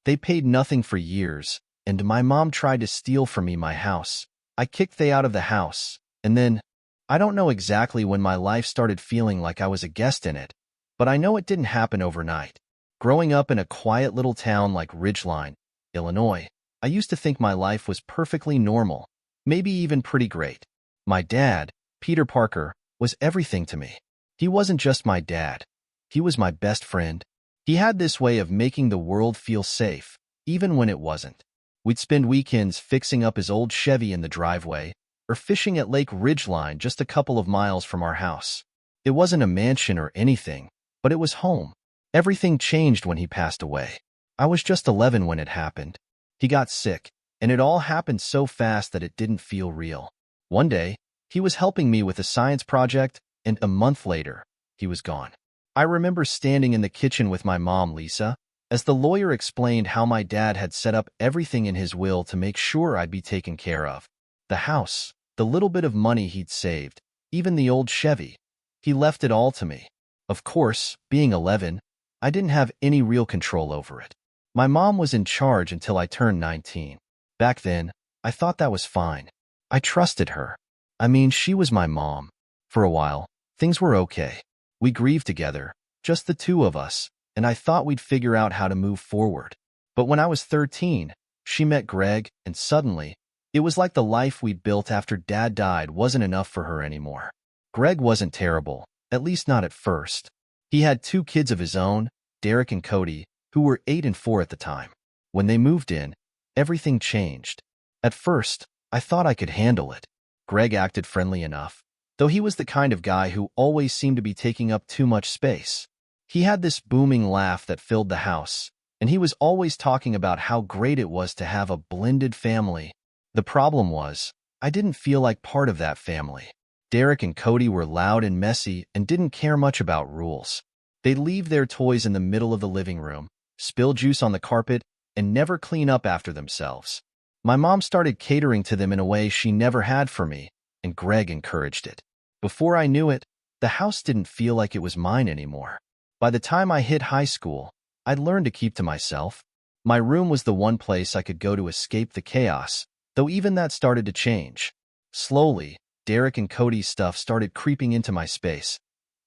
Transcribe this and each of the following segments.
They paid nothing for years, and my mom tried to steal from me my house. I kicked they out of the house, and then, I don't know exactly when my life started feeling like I was a guest in it, but I know it didn't happen overnight. Growing up in a quiet little town like Ridgeline, Illinois, I used to think my life was perfectly normal, maybe even pretty great. My dad, Peter Parker, was everything to me. He wasn't just my dad. He was my best friend. He had this way of making the world feel safe, even when it wasn't. We'd spend weekends fixing up his old Chevy in the driveway, or fishing at Lake Ridgeline just a couple of miles from our house. It wasn't a mansion or anything, but it was home. Everything changed when he passed away. I was just 11 when it happened. He got sick, and it all happened so fast that it didn't feel real. One day, he was helping me with a science project, and a month later, he was gone. I remember standing in the kitchen with my mom, Lisa, as the lawyer explained how my dad had set up everything in his will to make sure I'd be taken care of. The house, the little bit of money he'd saved, even the old Chevy. He left it all to me. Of course, being 11, I didn't have any real control over it. My mom was in charge until I turned 19. Back then, I thought that was fine. I trusted her. I mean, she was my mom. For a while, things were okay. We grieved together, just the two of us, and I thought we'd figure out how to move forward. But when I was 13, she met Greg, and suddenly, it was like the life we'd built after Dad died wasn't enough for her anymore. Greg wasn't terrible, at least not at first. He had 2 kids of his own, Derek and Cody, who were 8 and 4 at the time. When they moved in, everything changed. At first, I thought I could handle it. Greg acted friendly enough, though he was the kind of guy who always seemed to be taking up too much space. He had this booming laugh that filled the house, and he was always talking about how great it was to have a blended family. The problem was, I didn't feel like part of that family. Derek and Cody were loud and messy and didn't care much about rules. They'd leave their toys in the middle of the living room, spill juice on the carpet, and never clean up after themselves. My mom started catering to them in a way she never had for me, and Greg encouraged it. Before I knew it, the house didn't feel like it was mine anymore. By the time I hit high school, I'd learned to keep to myself. My room was the one place I could go to escape the chaos, though even that started to change. Slowly, Derek and Cody's stuff started creeping into my space.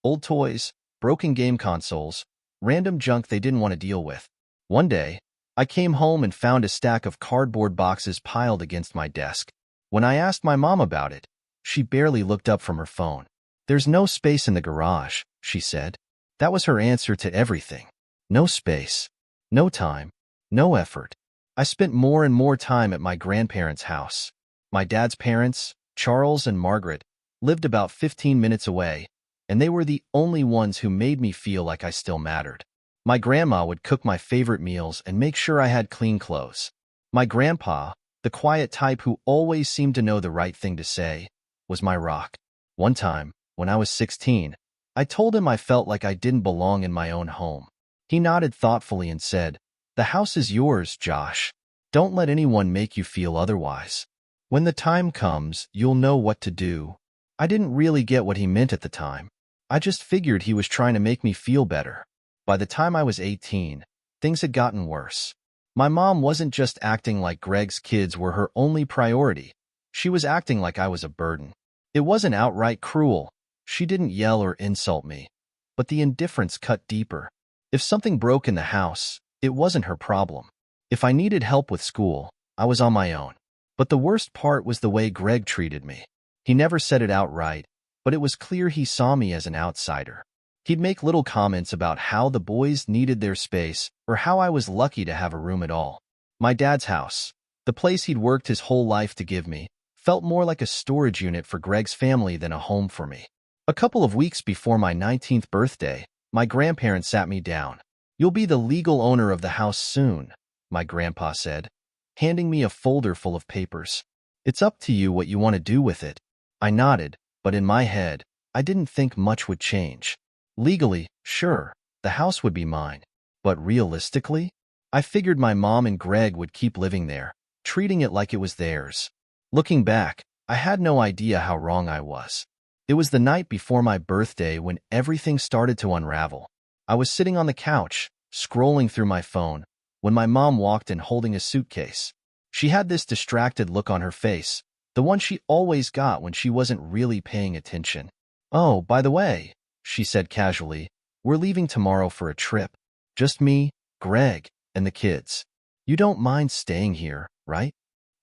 Old toys, broken game consoles, random junk they didn't want to deal with. One day, I came home and found a stack of cardboard boxes piled against my desk. When I asked my mom about it, she barely looked up from her phone. "There's no space in the garage," she said. That was her answer to everything. No space, no time, no effort. I spent more and more time at my grandparents' house. My dad's parents, Charles and Margaret, lived about 15 minutes away, and they were the only ones who made me feel like I still mattered. My grandma would cook my favorite meals and make sure I had clean clothes. My grandpa, the quiet type who always seemed to know the right thing to say, was my rock. One time, when I was 16, I told him I felt like I didn't belong in my own home. He nodded thoughtfully and said, "The house is yours, Josh. Don't let anyone make you feel otherwise. When the time comes, you'll know what to do." I didn't really get what he meant at the time. I just figured he was trying to make me feel better. By the time I was 18, things had gotten worse. My mom wasn't just acting like Greg's kids were her only priority. She was acting like I was a burden. It wasn't outright cruel. She didn't yell or insult me, but the indifference cut deeper. If something broke in the house, it wasn't her problem. If I needed help with school, I was on my own. But the worst part was the way Greg treated me. He never said it outright, but it was clear he saw me as an outsider. He'd make little comments about how the boys needed their space or how I was lucky to have a room at all. My dad's house, the place he'd worked his whole life to give me, felt more like a storage unit for Greg's family than a home for me. A couple of weeks before my 19th birthday, my grandparents sat me down. "You'll be the legal owner of the house soon," my grandpa said, handing me a folder full of papers. "It's up to you what you want to do with it." I nodded, but in my head, I didn't think much would change. Legally, sure, the house would be mine. But realistically, I figured my mom and Greg would keep living there, treating it like it was theirs. Looking back, I had no idea how wrong I was. It was the night before my birthday when everything started to unravel. I was sitting on the couch, scrolling through my phone, when my mom walked in holding a suitcase. She had this distracted look on her face, the one she always got when she wasn't really paying attention. "Oh, by the way," she said casually, "we're leaving tomorrow for a trip. Just me, Greg, and the kids. You don't mind staying here, right?"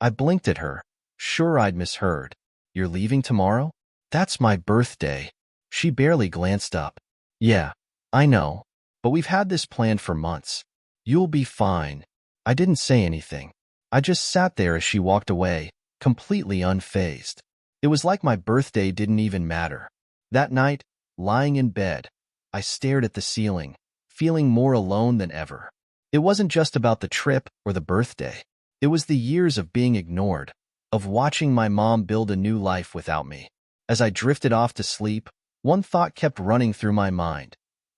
I blinked at her, sure I'd misheard. "You're leaving tomorrow? That's my birthday." She barely glanced up. "Yeah, I know, but we've had this planned for months. You'll be fine." I didn't say anything. I just sat there as she walked away, completely unfazed. It was like my birthday didn't even matter. That night, lying in bed, I stared at the ceiling, feeling more alone than ever. It wasn't just about the trip or the birthday. It was the years of being ignored, of watching my mom build a new life without me. As I drifted off to sleep, one thought kept running through my mind.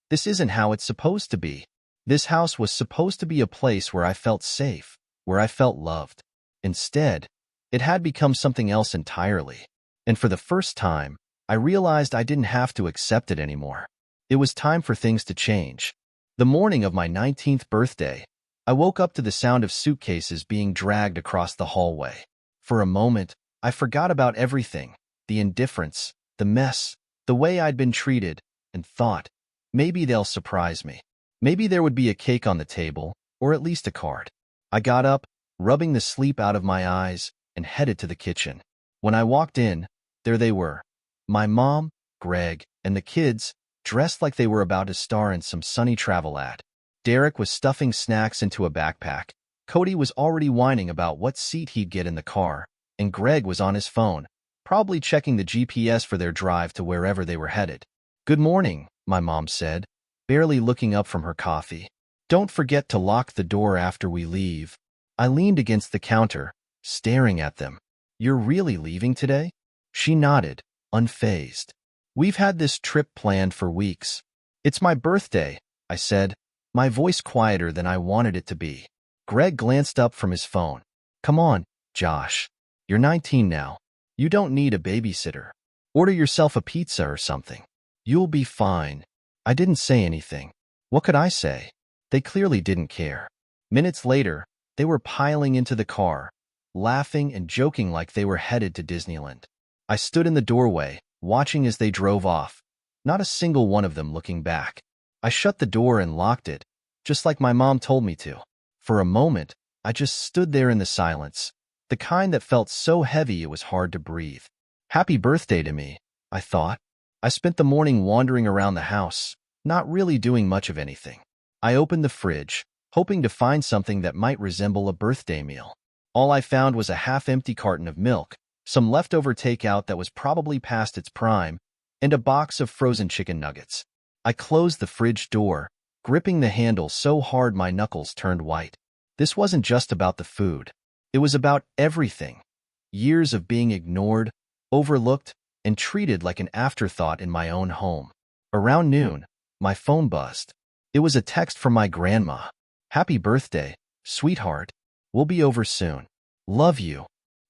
This isn't how it's supposed to be. This house was supposed to be a place where I felt safe, where I felt loved. Instead, it had become something else entirely. And for the first time, I realized I didn't have to accept it anymore. It was time for things to change. The morning of my 19th birthday, I woke up to the sound of suitcases being dragged across the hallway. For a moment, I forgot about everything, the indifference, the mess, the way I'd been treated, and thought, maybe they'll surprise me. Maybe there would be a cake on the table, or at least a card. I got up, rubbing the sleep out of my eyes, and headed to the kitchen. When I walked in, there they were. My mom, Greg, and the kids, dressed like they were about to star in some sunny travel ad. Derek was stuffing snacks into a backpack. Cody was already whining about what seat he'd get in the car, and Greg was on his phone, probably checking the GPS for their drive to wherever they were headed. "Good morning," my mom said, barely looking up from her coffee. "Don't forget to lock the door after we leave." I leaned against the counter, staring at them. "You're really leaving today?" She nodded, unfazed. "We've had this trip planned for weeks." "It's my birthday," I said, my voice quieter than I wanted it to be. Greg glanced up from his phone. "Come on, Josh. You're 19 now. You don't need a babysitter. Order yourself a pizza or something. You'll be fine." I didn't say anything. What could I say? They clearly didn't care. Minutes later, they were piling into the car, laughing and joking like they were headed to Disneyland. I stood in the doorway, watching as they drove off, not a single one of them looking back. I shut the door and locked it, just like my mom told me to. For a moment, I just stood there in the silence, the kind that felt so heavy it was hard to breathe. Happy birthday to me, I thought. I spent the morning wandering around the house, not really doing much of anything. I opened the fridge, hoping to find something that might resemble a birthday meal. All I found was a half-empty carton of milk, some leftover takeout that was probably past its prime, and a box of frozen chicken nuggets. I closed the fridge door, gripping the handle so hard my knuckles turned white. This wasn't just about the food. It was about everything. Years of being ignored, overlooked, and treated like an afterthought in my own home. Around noon, my phone buzzed. It was a text from my grandma. "Happy birthday, sweetheart. We'll be over soon. Love you."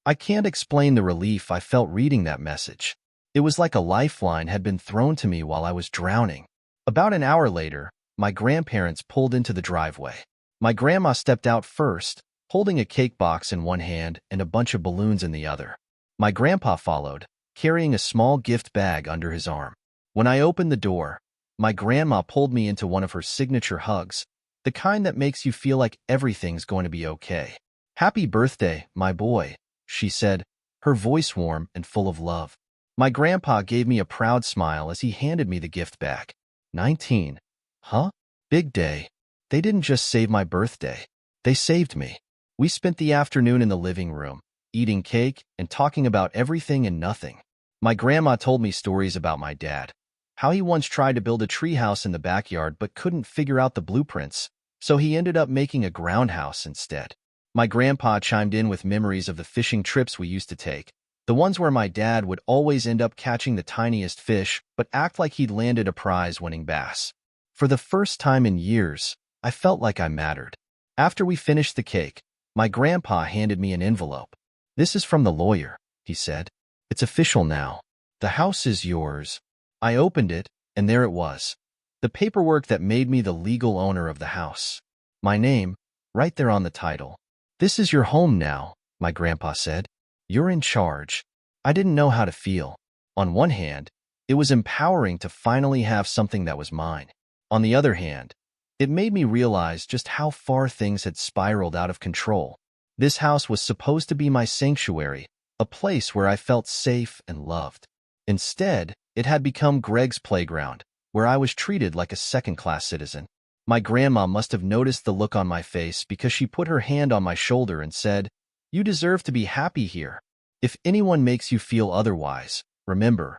I can't explain the relief I felt reading that message. It was like a lifeline had been thrown to me while I was drowning. About an hour later, my grandparents pulled into the driveway. My grandma stepped out first, holding a cake box in one hand and a bunch of balloons in the other. My grandpa followed, carrying a small gift bag under his arm. When I opened the door, my grandma pulled me into one of her signature hugs, the kind that makes you feel like everything's going to be okay. "Happy birthday, my boy," she said, her voice warm and full of love. My grandpa gave me a proud smile as he handed me the gift bag. 19. Huh? Big day. They didn't just save my birthday. They saved me. We spent the afternoon in the living room, eating cake and talking about everything and nothing. My grandma told me stories about my dad, how he once tried to build a treehouse in the backyard but couldn't figure out the blueprints, so he ended up making a ground house instead. My grandpa chimed in with memories of the fishing trips we used to take, the ones where my dad would always end up catching the tiniest fish but act like he'd landed a prize-winning bass. For the first time in years, I felt like I mattered. After we finished the cake, my grandpa handed me an envelope. "This is from the lawyer," he said. "It's official now. The house is yours." I opened it, and there it was. The paperwork that made me the legal owner of the house. My name, right there on the title. "This is your home now," my grandpa said. "You're in charge." I didn't know how to feel. On one hand, it was empowering to finally have something that was mine. On the other hand, it made me realize just how far things had spiraled out of control. This house was supposed to be my sanctuary, a place where I felt safe and loved. Instead, it had become Greg's playground, where I was treated like a second-class citizen. My grandma must have noticed the look on my face because she put her hand on my shoulder and said, "You deserve to be happy here. If anyone makes you feel otherwise, remember,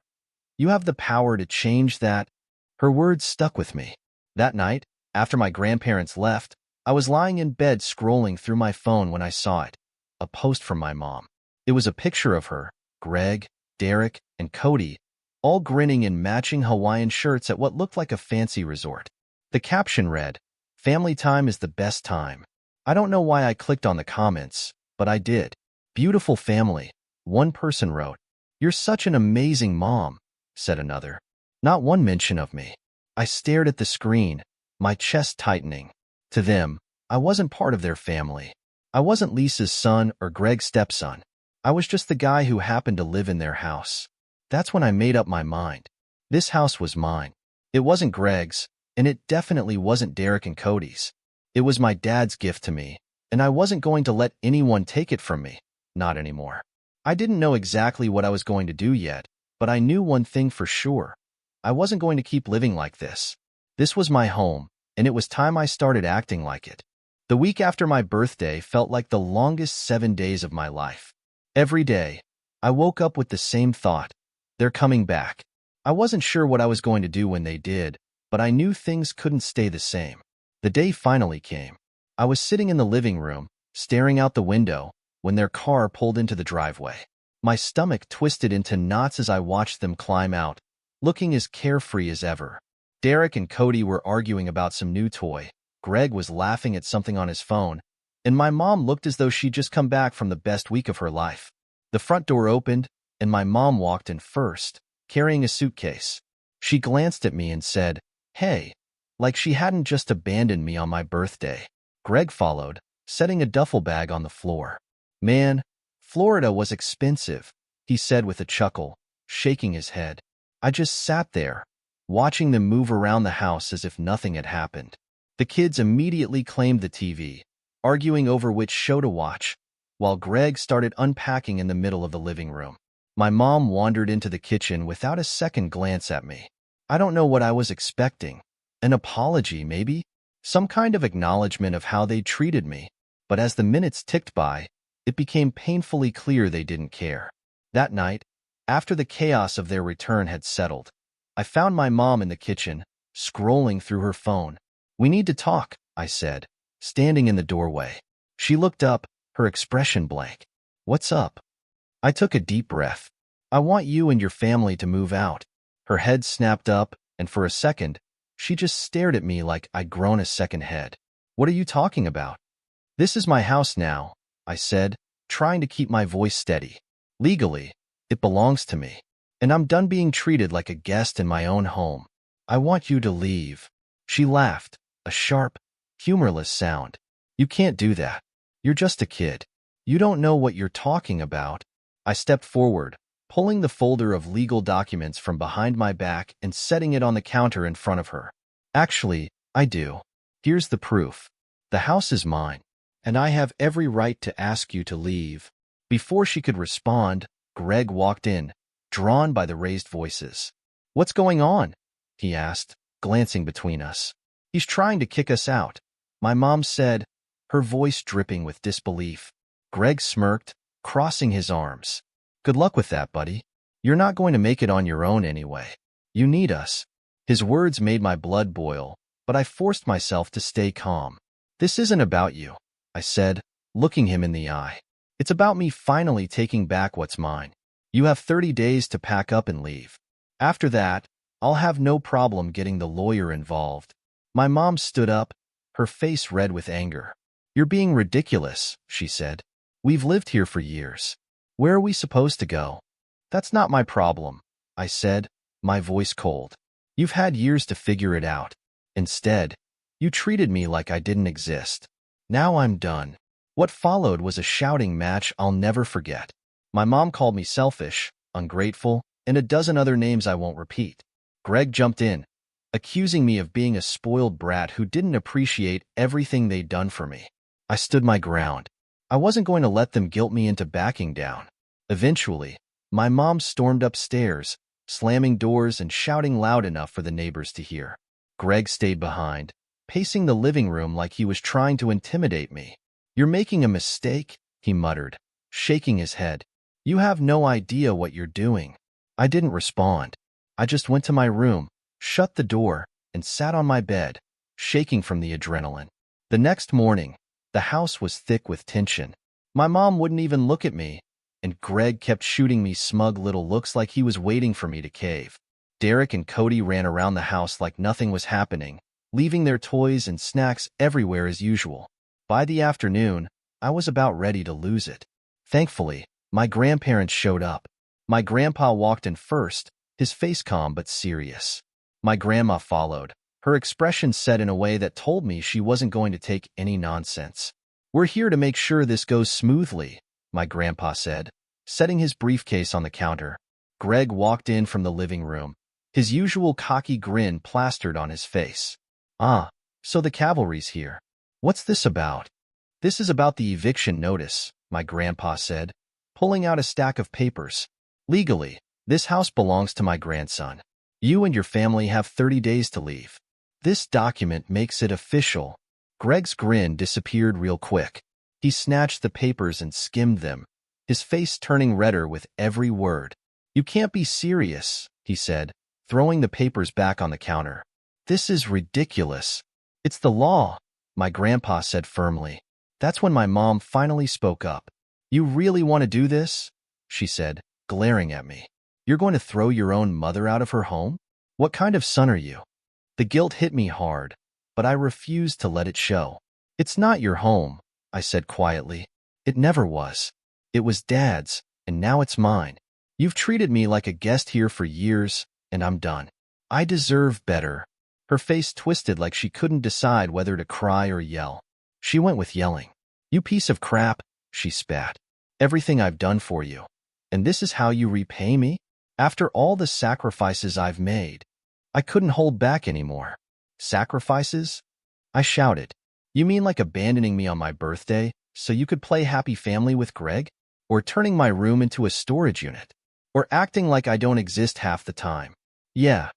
you have the power to change that." Her words stuck with me. That night, after my grandparents left, I was lying in bed scrolling through my phone when I saw it, a post from my mom. It was a picture of her, Greg, Derek, and Cody, all grinning in matching Hawaiian shirts at what looked like a fancy resort. The caption read, "Family time is the best time." I don't know why I clicked on the comments, but I did. "Beautiful family," one person wrote. "You're such an amazing mom," said another. Not one mention of me. I stared at the screen, my chest tightening. To them, I wasn't part of their family. I wasn't Lisa's son or Greg's stepson. I was just the guy who happened to live in their house. That's when I made up my mind. This house was mine. It wasn't Greg's, and it definitely wasn't Derek and Cody's. It was my dad's gift to me, and I wasn't going to let anyone take it from me. Not anymore. I didn't know exactly what I was going to do yet, but I knew one thing for sure. I wasn't going to keep living like this. This was my home, and it was time I started acting like it. The week after my birthday felt like the longest 7 days of my life. Every day, I woke up with the same thought: they're coming back. I wasn't sure what I was going to do when they did, but I knew things couldn't stay the same. The day finally came. I was sitting in the living room, staring out the window, when their car pulled into the driveway. My stomach twisted into knots as I watched them climb out, looking as carefree as ever. Derek and Cody were arguing about some new toy. Greg was laughing at something on his phone, and my mom looked as though she'd just come back from the best week of her life. The front door opened, and my mom walked in first, carrying a suitcase. She glanced at me and said, "Hey," like she hadn't just abandoned me on my birthday. Greg followed, setting a duffel bag on the floor. "Man, Florida was expensive," he said with a chuckle, shaking his head. I just sat there, watching them move around the house as if nothing had happened. The kids immediately claimed the TV, arguing over which show to watch, while Greg started unpacking in the middle of the living room. My mom wandered into the kitchen without a second glance at me. I don't know what I was expecting. An apology, maybe? Some kind of acknowledgement of how they treated me. But as the minutes ticked by, it became painfully clear they didn't care. That night, after the chaos of their return had settled, I found my mom in the kitchen, scrolling through her phone. "We need to talk," I said, standing in the doorway. She looked up, her expression blank. "What's up?" I took a deep breath. "I want you and your family to move out." Her head snapped up, and for a second, she just stared at me like I'd grown a second head. "What are you talking about?" "This is my house now," I said, trying to keep my voice steady. "Legally, it belongs to me, and I'm done being treated like a guest in my own home. I want you to leave." She laughed, a sharp, humorless sound. "You can't do that. You're just a kid. You don't know what you're talking about." I stepped forward, pulling the folder of legal documents from behind my back and setting it on the counter in front of her. "Actually, I do. Here's the proof. The house is mine, and I have every right to ask you to leave." Before she could respond, Greg walked in, drawn by the raised voices. "What's going on?" he asked, glancing between us. "He's trying to kick us out," my mom said, her voice dripping with disbelief. Greg smirked, crossing his arms. "Good luck with that, buddy. You're not going to make it on your own anyway. You need us." His words made my blood boil, but I forced myself to stay calm. "This isn't about you," I said, looking him in the eye. "It's about me finally taking back what's mine. You have 30 days to pack up and leave. After that, I'll have no problem getting the lawyer involved." My mom stood up, her face red with anger. "You're being ridiculous," she said. "We've lived here for years. Where are we supposed to go?" "That's not my problem," I said, my voice cold. "You've had years to figure it out. Instead, you treated me like I didn't exist." Now I'm done. What followed was a shouting match I'll never forget. My mom called me selfish, ungrateful, and a dozen other names I won't repeat. Greg jumped in, accusing me of being a spoiled brat who didn't appreciate everything they'd done for me. I stood my ground. I wasn't going to let them guilt me into backing down. Eventually, my mom stormed upstairs, slamming doors and shouting loud enough for the neighbors to hear. Greg stayed behind, pacing the living room like he was trying to intimidate me. "You're making a mistake," he muttered, shaking his head. "You have no idea what you're doing." I didn't respond. I just went to my room, shut the door, and sat on my bed, shaking from the adrenaline. The next morning, the house was thick with tension. My mom wouldn't even look at me, and Greg kept shooting me smug little looks like he was waiting for me to cave. Derek and Cody ran around the house like nothing was happening, leaving their toys and snacks everywhere as usual. By the afternoon, I was about ready to lose it. Thankfully, my grandparents showed up. My grandpa walked in first, his face calm but serious. My grandma followed, her expression set in a way that told me she wasn't going to take any nonsense. "We're here to make sure this goes smoothly," my grandpa said, setting his briefcase on the counter. Greg walked in from the living room, his usual cocky grin plastered on his face. "Ah, so the cavalry's here. What's this about?" "This is about the eviction notice," my grandpa said, pulling out a stack of papers. "Legally, this house belongs to my grandson. You and your family have 30 days to leave. This document makes it official." Greg's grin disappeared real quick. He snatched the papers and skimmed them, his face turning redder with every word. "You can't be serious," he said, throwing the papers back on the counter. "This is ridiculous." "It's the law," my grandpa said firmly. That's when my mom finally spoke up. "You really want to do this?" she said, glaring at me. "You're going to throw your own mother out of her home? What kind of son are you?" The guilt hit me hard, but I refused to let it show. "It's not your home," I said quietly. "It never was. It was Dad's, and now it's mine. You've treated me like a guest here for years, and I'm done. I deserve better." Her face twisted like she couldn't decide whether to cry or yell. She went with yelling. "You piece of crap," she spat. "Everything I've done for you. And this is how you repay me? After all the sacrifices I've made." I couldn't hold back anymore. "Sacrifices?" I shouted. "You mean like abandoning me on my birthday so you could play happy family with Greg? Or turning my room into a storage unit? Or acting like I don't exist half the time?" "Yeah.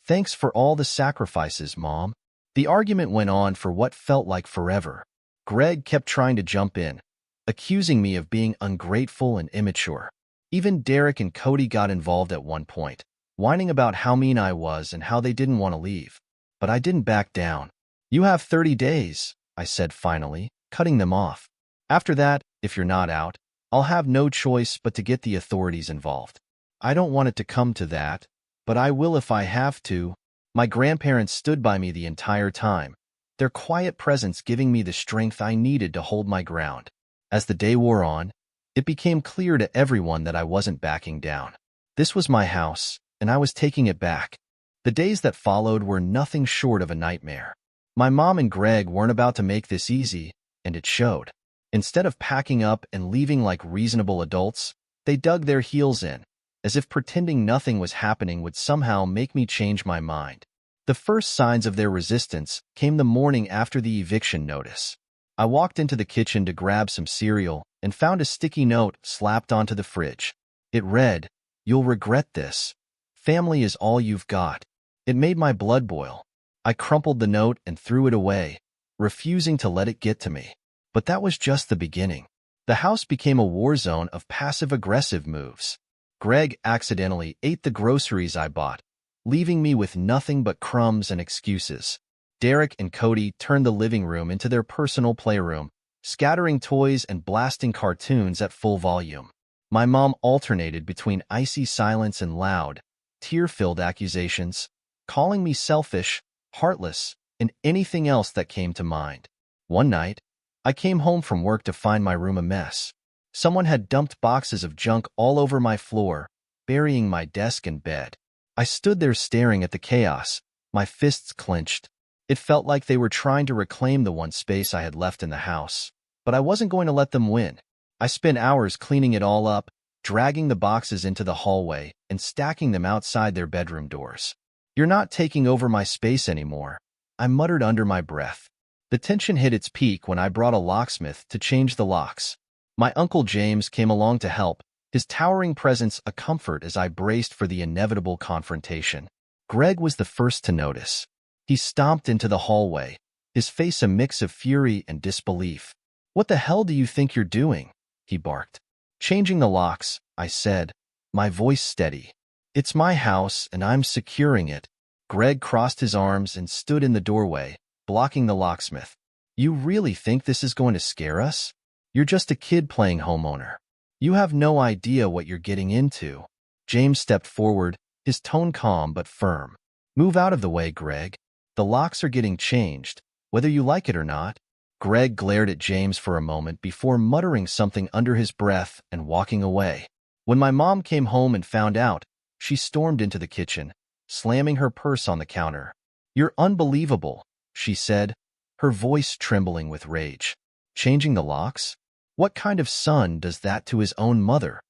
Thanks for all the sacrifices, Mom." The argument went on for what felt like forever. Greg kept trying to jump in, accusing me of being ungrateful and immature. Even Derek and Cody got involved at one point, whining about how mean I was and how they didn't want to leave. But I didn't back down. "You have 30 days, I said finally, cutting them off. "After that, if you're not out, I'll have no choice but to get the authorities involved. I don't want it to come to that, but I will if I have to." My grandparents stood by me the entire time, their quiet presence giving me the strength I needed to hold my ground. As the day wore on, it became clear to everyone that I wasn't backing down. This was my house, and I was taking it back. The days that followed were nothing short of a nightmare. My mom and Greg weren't about to make this easy, and it showed. Instead of packing up and leaving like reasonable adults, they dug their heels in, as if pretending nothing was happening would somehow make me change my mind. The first signs of their resistance came the morning after the eviction notice. I walked into the kitchen to grab some cereal and found a sticky note slapped onto the fridge. It read, "You'll regret this. Family is all you've got." It made my blood boil. I crumpled the note and threw it away, refusing to let it get to me. But that was just the beginning. The house became a war zone of passive-aggressive moves. Greg accidentally ate the groceries I bought, leaving me with nothing but crumbs and excuses. Derek and Cody turned the living room into their personal playroom, scattering toys and blasting cartoons at full volume. My mom alternated between icy silence and loud, tear-filled accusations, calling me selfish, heartless, and anything else that came to mind. One night, I came home from work to find my room a mess. Someone had dumped boxes of junk all over my floor, burying my desk and bed. I stood there staring at the chaos, my fists clenched. It felt like they were trying to reclaim the one space I had left in the house. But I wasn't going to let them win. I spent hours cleaning it all up, dragging the boxes into the hallway, and stacking them outside their bedroom doors. "You're not taking over my space anymore," I muttered under my breath. The tension hit its peak when I brought a locksmith to change the locks. My Uncle James came along to help, his towering presence a comfort as I braced for the inevitable confrontation. Greg was the first to notice. He stomped into the hallway, his face a mix of fury and disbelief. "What the hell do you think you're doing?" he barked. "Changing the locks," I said, my voice steady. "It's my house, and I'm securing it." Greg crossed his arms and stood in the doorway, blocking the locksmith. "You really think this is going to scare us? You're just a kid playing homeowner. You have no idea what you're getting into." James stepped forward, his tone calm but firm. "Move out of the way, Greg. The locks are getting changed, whether you like it or not." Greg glared at James for a moment before muttering something under his breath and walking away. When my mom came home and found out, she stormed into the kitchen, slamming her purse on the counter. "You're unbelievable," she said, her voice trembling with rage. "Changing the locks? What kind of son does that to his own mother?"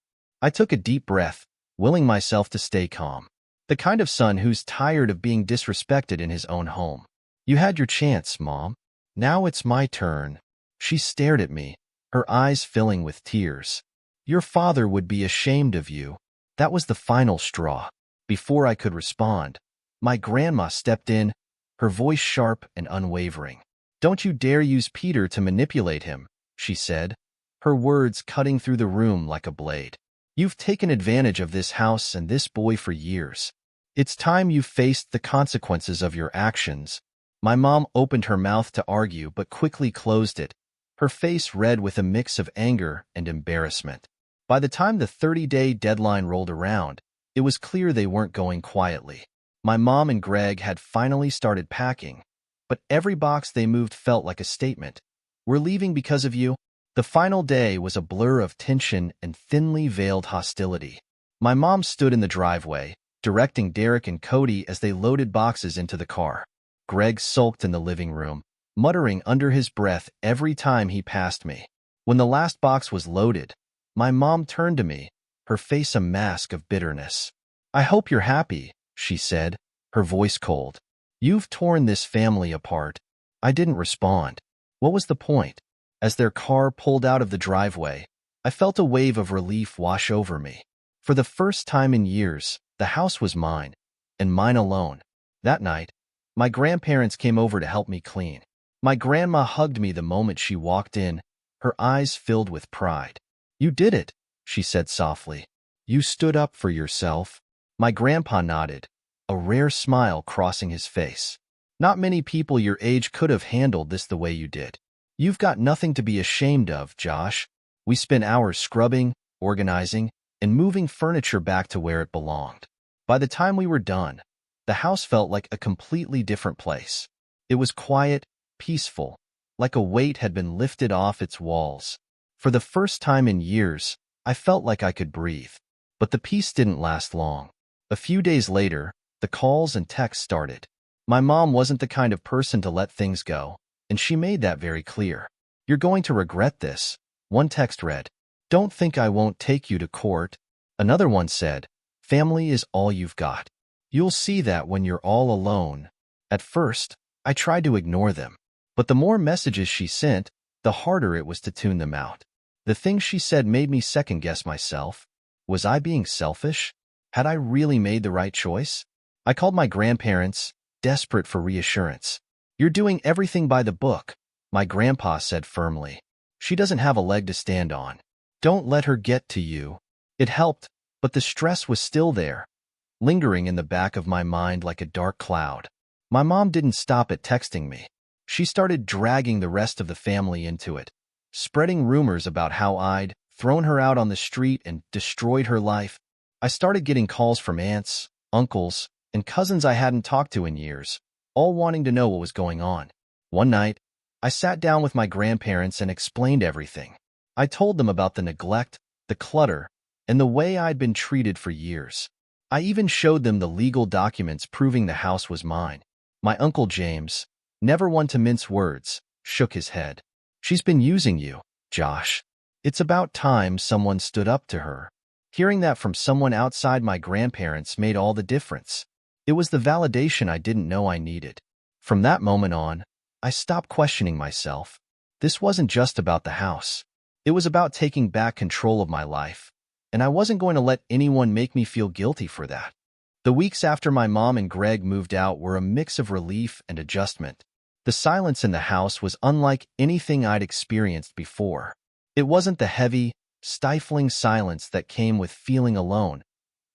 I took a deep breath, willing myself to stay calm. "The kind of son who's tired of being disrespected in his own home." "You had your chance, Mom. Now it's my turn." She stared at me, her eyes filling with tears. "Your father would be ashamed of you." That was the final straw. Before I could respond, my grandma stepped in, her voice sharp and unwavering. "Don't you dare use Peter to manipulate him," she said, her words cutting through the room like a blade. "You've taken advantage of this house and this boy for years. It's time you faced the consequences of your actions." My mom opened her mouth to argue but quickly closed it, her face red with a mix of anger and embarrassment. By the time the 30-day deadline rolled around, it was clear they weren't going quietly. My mom and Greg had finally started packing, but every box they moved felt like a statement. "We're leaving because of you." The final day was a blur of tension and thinly veiled hostility. My mom stood in the driveway, directing Derek and Cody as they loaded boxes into the car. Greg sulked in the living room, muttering under his breath every time he passed me. When the last box was loaded, my mom turned to me, her face a mask of bitterness. "I hope you're happy," she said, her voice cold. "You've torn this family apart." I didn't respond. What was the point? As their car pulled out of the driveway, I felt a wave of relief wash over me. For the first time in years, the house was mine, and mine alone. That night, my grandparents came over to help me clean. My grandma hugged me the moment she walked in, her eyes filled with pride. "You did it," she said softly. "You stood up for yourself." My grandpa nodded, a rare smile crossing his face. "Not many people your age could have handled this the way you did. You've got nothing to be ashamed of, Josh." We spent hours scrubbing, organizing, and moving furniture back to where it belonged. By the time we were done, the house felt like a completely different place. It was quiet, peaceful, like a weight had been lifted off its walls. For the first time in years, I felt like I could breathe. But the peace didn't last long. A few days later, the calls and texts started. My mom wasn't the kind of person to let things go, and she made that very clear. "You're going to regret this." One text read, "Don't think I won't take you to court." Another one said, "Family is all you've got. You'll see that when you're all alone." At first, I tried to ignore them, but the more messages she sent, the harder it was to tune them out. The things she said made me second-guess myself. Was I being selfish? Had I really made the right choice? I called my grandparents, desperate for reassurance. "You're doing everything by the book," my grandpa said firmly. "She doesn't have a leg to stand on. Don't let her get to you." It helped, but the stress was still there, lingering in the back of my mind like a dark cloud. My mom didn't stop at texting me. She started dragging the rest of the family into it, spreading rumors about how I'd thrown her out on the street and destroyed her life. I started getting calls from aunts, uncles, and cousins I hadn't talked to in years, all wanting to know what was going on. One night, I sat down with my grandparents and explained everything. I told them about the neglect, the clutter, and the way I'd been treated for years. I even showed them the legal documents proving the house was mine. My Uncle James, never one to mince words, shook his head. She's been using you, Josh. It's about time someone stood up to her. Hearing that from someone outside my grandparents made all the difference. It was the validation I didn't know I needed. From that moment on, I stopped questioning myself. This wasn't just about the house. It was about taking back control of my life, and I wasn't going to let anyone make me feel guilty for that. The weeks after my mom and Greg moved out were a mix of relief and adjustment. The silence in the house was unlike anything I'd experienced before. It wasn't the heavy, stifling silence that came with feeling alone.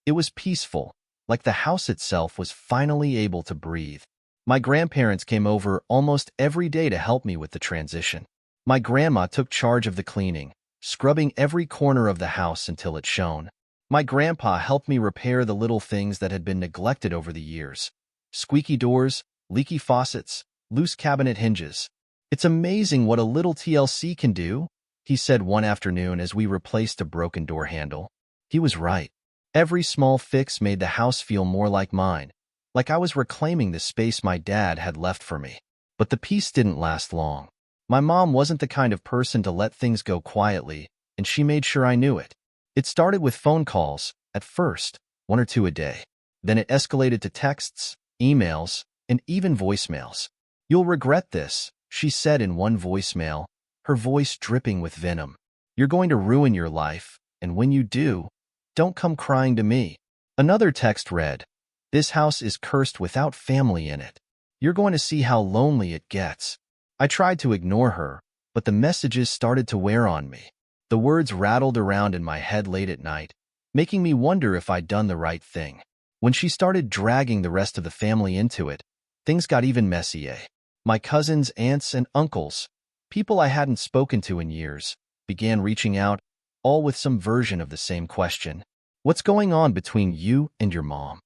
It was peaceful, like the house itself was finally able to breathe. My grandparents came over almost every day to help me with the transition. My grandma took charge of the cleaning, scrubbing every corner of the house until it shone. My grandpa helped me repair the little things that had been neglected over the years. Squeaky doors, leaky faucets, loose cabinet hinges. It's amazing what a little TLC can do, he said one afternoon as we replaced a broken door handle. He was right. Every small fix made the house feel more like mine, like I was reclaiming the space my dad had left for me. But the peace didn't last long. My mom wasn't the kind of person to let things go quietly, and she made sure I knew it. It started with phone calls, at first, 1 or 2 a day. Then it escalated to texts, emails, and even voicemails. "You'll regret this," she said in one voicemail, her voice dripping with venom. "You're going to ruin your life, and when you do, don't come crying to me." Another text read, "This house is cursed without family in it. You're going to see how lonely it gets." I tried to ignore her, but the messages started to wear on me. The words rattled around in my head late at night, making me wonder if I'd done the right thing. When she started dragging the rest of the family into it, things got even messier. My cousins, aunts, and uncles, people I hadn't spoken to in years, began reaching out, all with some version of the same question. "What's going on between you and your mom?"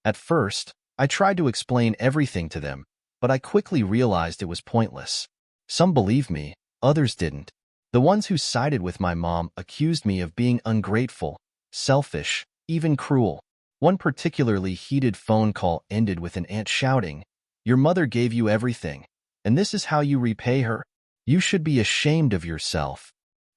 At first, I tried to explain everything to them, but I quickly realized it was pointless. Some believed me, others didn't. The ones who sided with my mom accused me of being ungrateful, selfish, even cruel. One particularly heated phone call ended with an aunt shouting, "Your mother gave you everything, and this is how you repay her? You should be ashamed of yourself."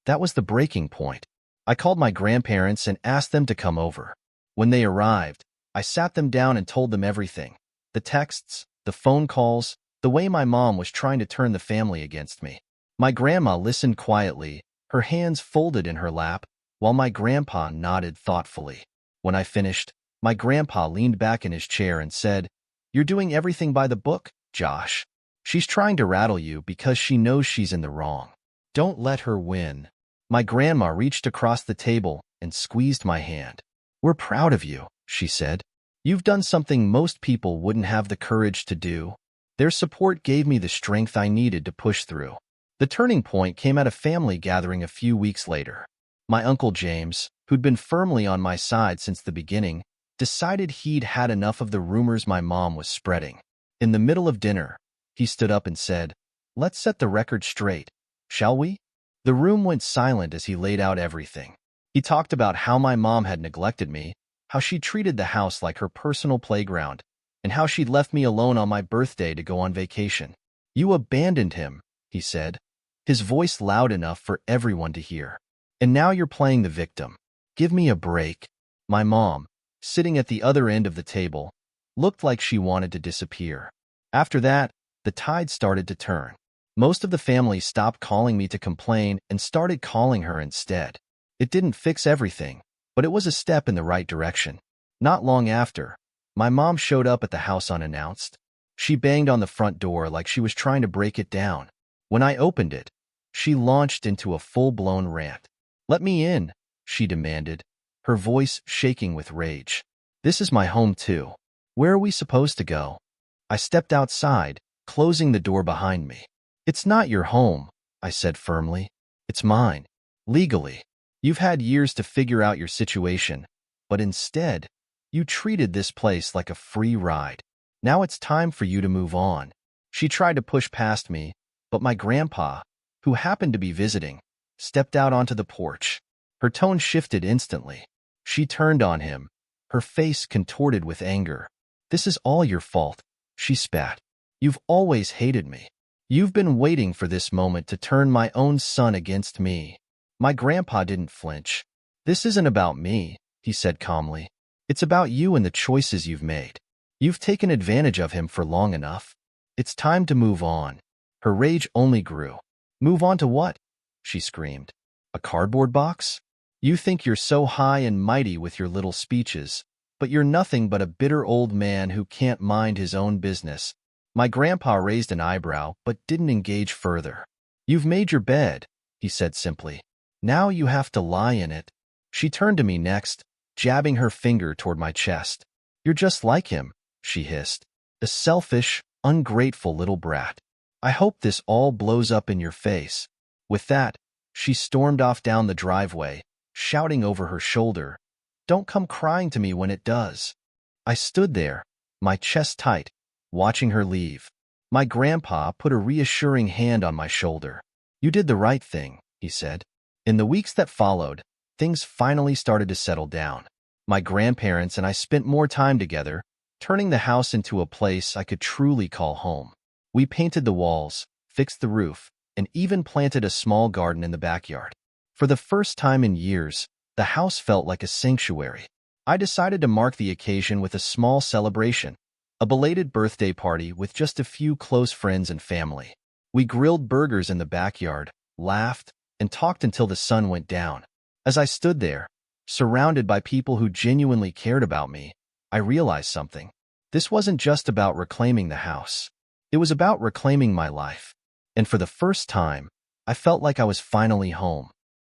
That was the breaking point. I called my grandparents and asked them to come over. When they arrived, I sat them down and told them everything. The texts, the phone calls, the way my mom was trying to turn the family against me. My grandma listened quietly, her hands folded in her lap, while my grandpa nodded thoughtfully. When I finished, my grandpa leaned back in his chair and said, "You're doing everything by the book, Josh. She's trying to rattle you because she knows she's in the wrong. Don't let her win." My grandma reached across the table and squeezed my hand. "We're proud of you," she said. "You've done something most people wouldn't have the courage to do." Their support gave me the strength I needed to push through. The turning point came at a family gathering a few weeks later. My Uncle James, who'd been firmly on my side since the beginning, decided he'd had enough of the rumors my mom was spreading. In the middle of dinner, he stood up and said, "Let's set the record straight, shall we?" The room went silent as he laid out everything. He talked about how my mom had neglected me, how she treated the house like her personal playground, and how she'd left me alone on my birthday to go on vacation. "You abandoned him," he said, his voice loud enough for everyone to hear. "And now you're playing the victim. Give me a break." My mom, sitting at the other end of the table, looked like she wanted to disappear. After that, the tide started to turn. Most of the family stopped calling me to complain and started calling her instead. It didn't fix everything, but it was a step in the right direction. Not long after, my mom showed up at the house unannounced. She banged on the front door like she was trying to break it down. When I opened it, she launched into a full-blown rant. "Let me in," she demanded, her voice shaking with rage. "This is my home too. Where are we supposed to go?" I stepped outside, closing the door behind me. "It's not your home," I said firmly. "It's mine. Legally. You've had years to figure out your situation, but instead, you treated this place like a free ride. Now it's time for you to move on." She tried to push past me, but my grandpa, who happened to be visiting, stepped out onto the porch. Her tone shifted instantly. She turned on him, her face contorted with anger. "This is all your fault," she spat. You've always hated me. You've been waiting for this moment to turn my own son against me." My grandpa didn't flinch. "This isn't about me," he said calmly. "It's about you and the choices you've made. You've taken advantage of him for long enough. It's time to move on." Her rage only grew. "Move on to what?" she screamed. "A cardboard box? You think you're so high and mighty with your little speeches, but you're nothing but a bitter old man who can't mind his own business." My grandpa raised an eyebrow but didn't engage further. "You've made your bed," he said simply. "Now you have to lie in it." She turned to me next, jabbing her finger toward my chest. "You're just like him," she hissed. "A selfish, ungrateful little brat. I hope this all blows up in your face." With that, she stormed off down the driveway, shouting over her shoulder, "Don't come crying to me when it does." I stood there, my chest tight, watching her leave. My grandpa put a reassuring hand on my shoulder. "You did the right thing," he said. In the weeks that followed, things finally started to settle down. My grandparents and I spent more time together, turning the house into a place I could truly call home. We painted the walls, fixed the roof, and even planted a small garden in the backyard. For the first time in years, the house felt like a sanctuary. I decided to mark the occasion with a small celebration, a belated birthday party with just a few close friends and family. We grilled burgers in the backyard, laughed, and talked until the sun went down. As I stood there, surrounded by people who genuinely cared about me, I realized something. This wasn't just about reclaiming the house. It was about reclaiming my life. And for the first time, I felt like I was finally home.